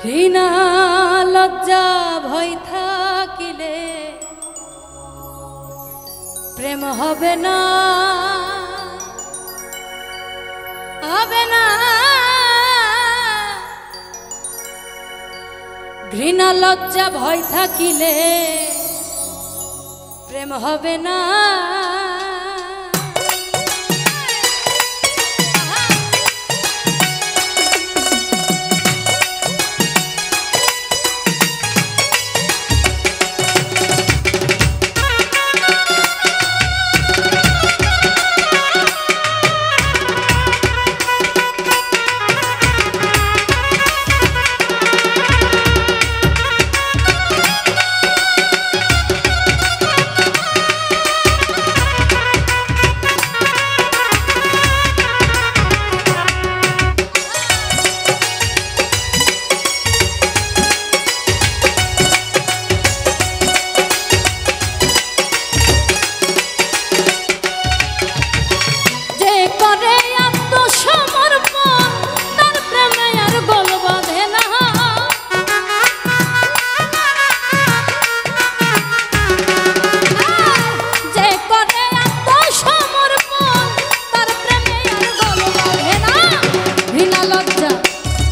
ঘৃণা লজ্জা ভয় থাকিলে প্রেম হবে না, হবে না। ঘৃণা লজ্জা ভয় থাকিলে প্রেম হবে না।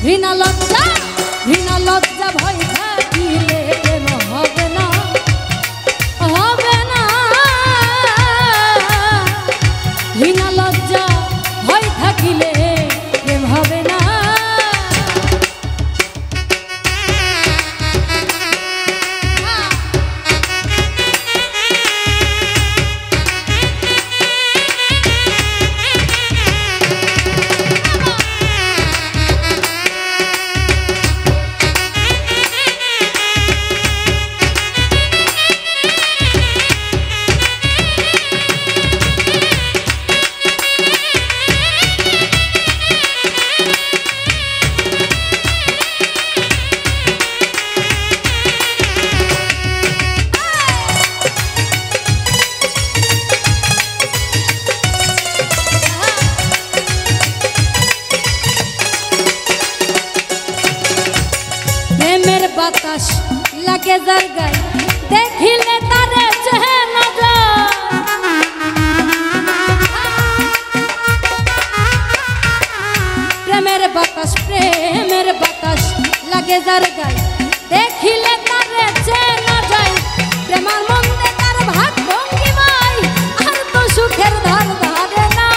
ঘৃণা লজ্জা ভয় থাকিলে প্রেম হবে না, হবে না। ঘৃণা লজ্জা ভয় থাকিলে প্রেম হবে না। বাতাস লাগে যার গায়ে দেখিলে তারে চেনা যায়। প্রেমের বাতাস লাগে যার গায়ে দেখিলে তারে চেনা যায়। প্রেমার মন্দে তার ভাগ ভঙ্গিমায় আর তো সুখের ধার ধারে না।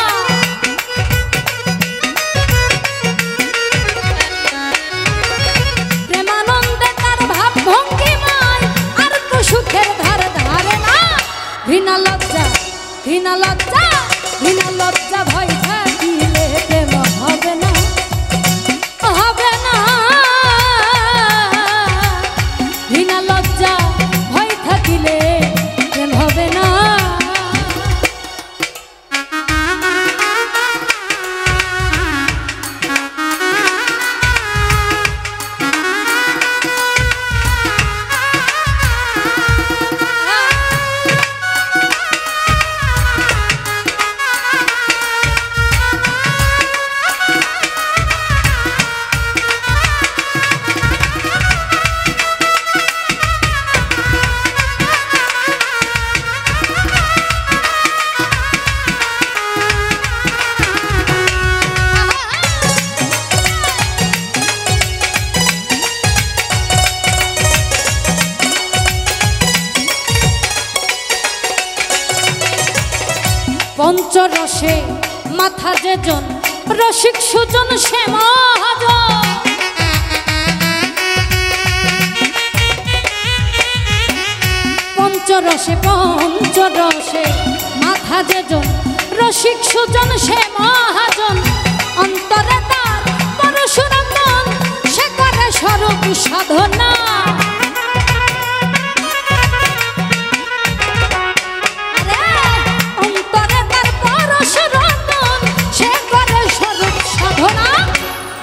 ঘৃণা লজ্জা ঘৃণা লজ্জা ঘৃণা লজ্জা ভয় থাকিলে প্রেম হবে না, হবে না। ঘৃণা লজ্জা ভয় থাকিলে প্রেম হবে না। পঞ্চরসে মাথা যেজন রসিক সুজন সে মহাজন। পঞ্চরসে মাথা যেজন রসিক সুজন সে মহাজন। অন্তরে তার পরশুরামন সে করে স্বরূপ সাধনা।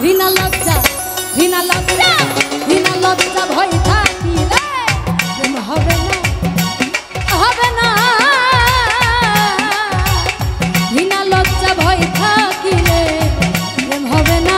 ঘৃণা লজ্জা ঘৃণা লজ্জা ঘৃণা লজ্জা ভয় থাকিলে প্রেম হবে না, হবে না। ঘৃণা লজ্জা ভয় থাকিলে প্রেম হবে না।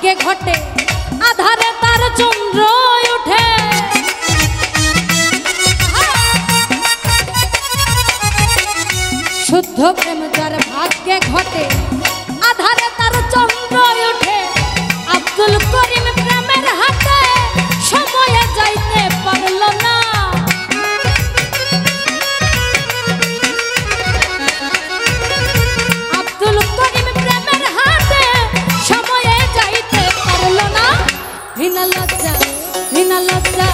ভাগ্যে ঘটে আধারে তার চন্দ্র ওঠে শুদ্ধ প্রেম যার ভাগ্যে ঘটে আধারে তার চন্দ্র ওঠে আব্দুল করিম প্রেমের হাতে সময়ে যাইতে পারল না আব্দুল করিম প্রেমের হাতে সময়ে যাইতে পারল না হীনা লজ্জা হীনা লজ্জা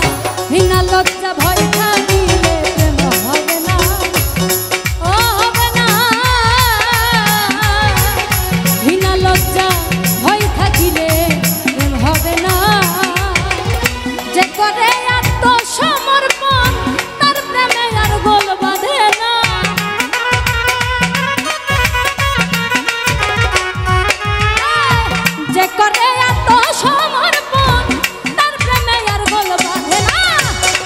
হীনা লজ্জা ভয় থাকিলে প্রেম হবে না ও হবে না হীনা লজ্জা ভয় থাকিলে প্রেম হবে না যে করে আত্মসমর্পণ তার প্রেমে আর গোল বাঁধে না যে করে আত্মসমর্পণ তার প্রেমে আর গোল বাঁধে না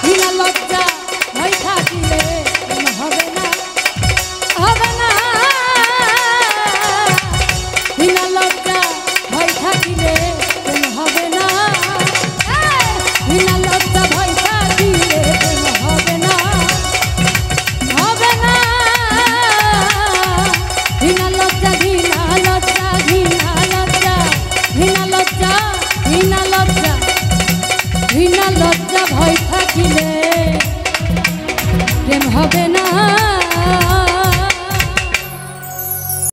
হীনা লজ্জা ভয় থাকিলে প্রেম হবে না হবে না হীনা লজ্জা ভয় থাকিলে প্রেম হবে না হীনা লজ্জা ভয় থাকিলে প্রেম হবে না হবে না হীনা লজ্জা ঘৃণা লজ্জা ঘৃণা লজ্জা হীনা লজ্জা হীনা লজ্জা হীনা লজ্জা ভয় থাকিলে প্রেম হবে না।